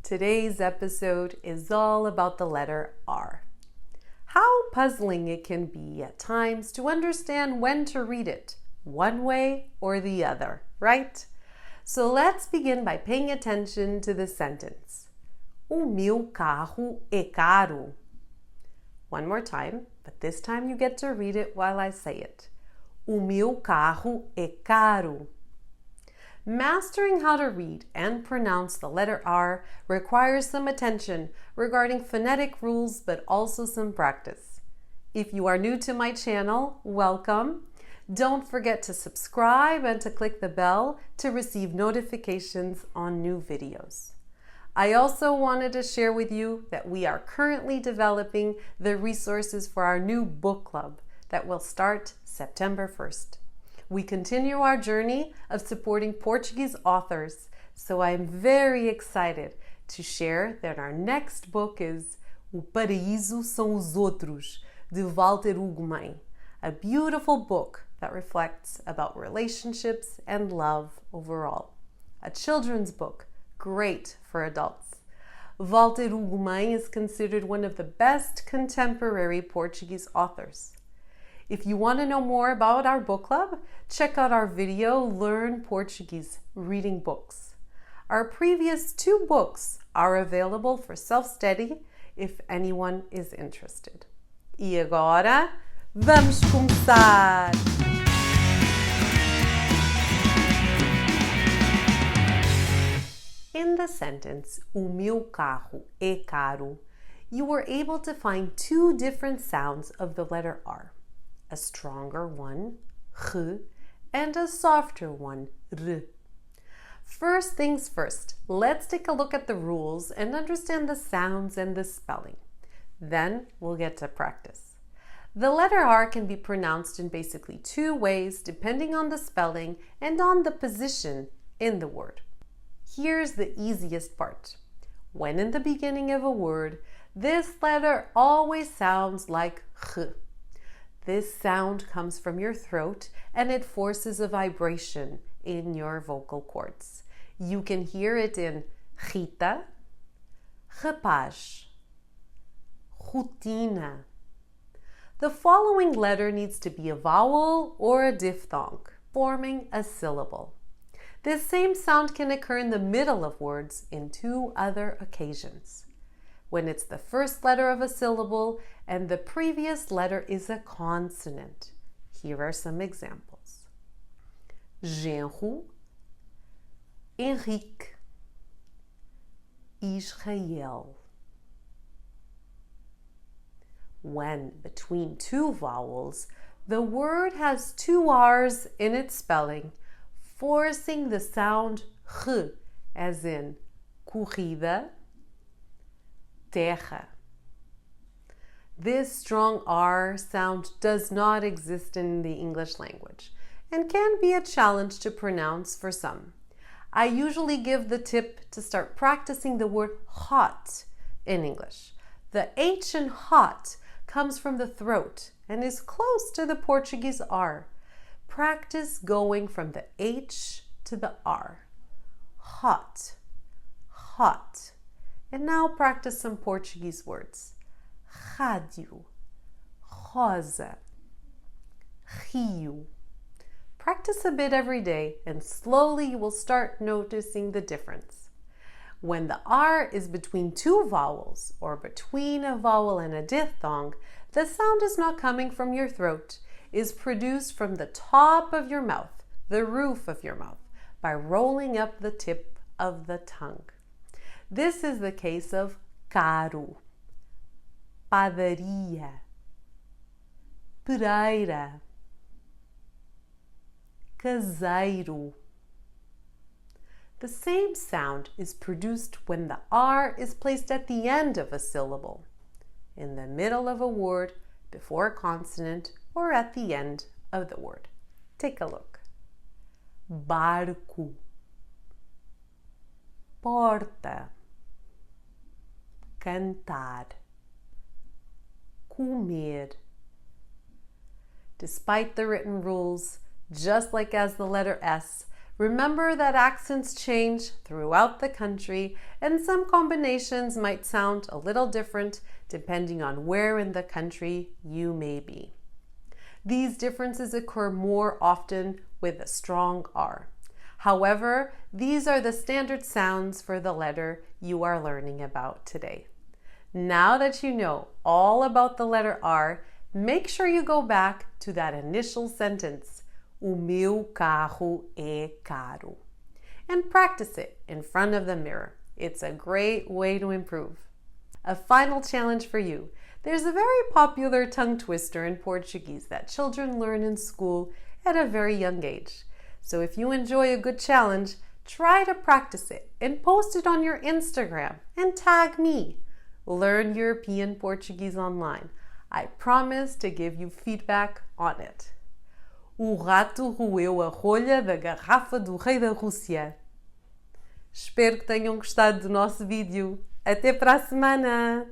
Today's episode is all about the letter R. How puzzling it can be at times to understand when to read it, one way or the other, right? So let's begin by paying attention to the sentence. O meu carro é caro. One more time, but this time you get to read it while I say it. O meu carro é caro. Mastering how to read and pronounce the letter R requires some attention regarding phonetic rules, but also some practice. If you are new to my channel, welcome. Don't forget to subscribe and to click the bell to receive notifications on new videos. I also wanted to share with you that we are currently developing the resources for our new book club that will start September 1st. We continue our journey of supporting Portuguese authors, so I'm very excited to share that our next book is O Paraíso São os Outros, de Walter Ugumem, a beautiful book that reflects about relationships and love overall. A children's book, great for adults. Walter Ugumem is considered one of the best contemporary Portuguese authors. If you want to know more about our book club, check out our video, Learn Portuguese Reading Books. Our previous 2 books are available for self-study if anyone is interested. E agora, vamos começar! In the sentence, o meu carro é caro, you were able to find 2 different sounds of the letter R. A stronger one, r, and a softer one, r. First things first, let's take a look at the rules and understand the sounds and the spelling. Then we'll get to practice. The letter R can be pronounced in basically 2 ways depending on the spelling and on the position in the word. Here's the easiest part. When in the beginning of a word, this letter always sounds like r. This sound comes from your throat and it forces a vibration in your vocal cords. You can hear it in Rita, rapaz, rotina. The following letter needs to be a vowel or a diphthong, forming a syllable. This same sound can occur in the middle of words in 2 other occasions. When it's the first letter of a syllable and the previous letter is a consonant. Here are some examples. Genro, Henrique, Israel. When between 2 vowels, the word has 2 R's in its spelling, forcing the sound r, as in corrida, terra. This strong R sound does not exist in the English language and can be a challenge to pronounce for some. I usually give the tip to start practicing the word hot in English. The H in hot comes from the throat and is close to the Portuguese R. Practice going from the H to the R. Hot, hot. And now practice some Portuguese words. Rádio, rosa, rio. Practice a bit every day and slowly you will start noticing the difference. When the R is between 2 vowels or between a vowel and a diphthong, the sound is not coming from your throat, it is produced from the top of your mouth, the roof of your mouth, by rolling up the tip of the tongue. This is the case of caro, padaria, pereira, caseiro. The same sound is produced when the R is placed at the end of a syllable, in the middle of a word, before a consonant, or at the end of the word. Take a look. Barco, porta, cantar, comer. Despite the written rules, just like as the letter S, Remember that accents change throughout the country and some combinations might sound a little different depending on where in the country you may be. These differences occur more often with a strong R. However, these are the standard sounds for the letter you are learning about today. Now that you know all about the letter R, make sure you go back to that initial sentence, O meu carro é caro, and practice it in front of the mirror. It's a great way to improve. A final challenge for you. There's a very popular tongue twister in Portuguese that children learn in school at a very young age. So if you enjoy a good challenge, try to practice it and post it on your Instagram and tag me. Learn European Portuguese online. I promise to give you feedback on it. O rato roeu a rolha da garrafa do rei da Rússia. Espero que tenham gostado do nosso vídeo. Até para a semana!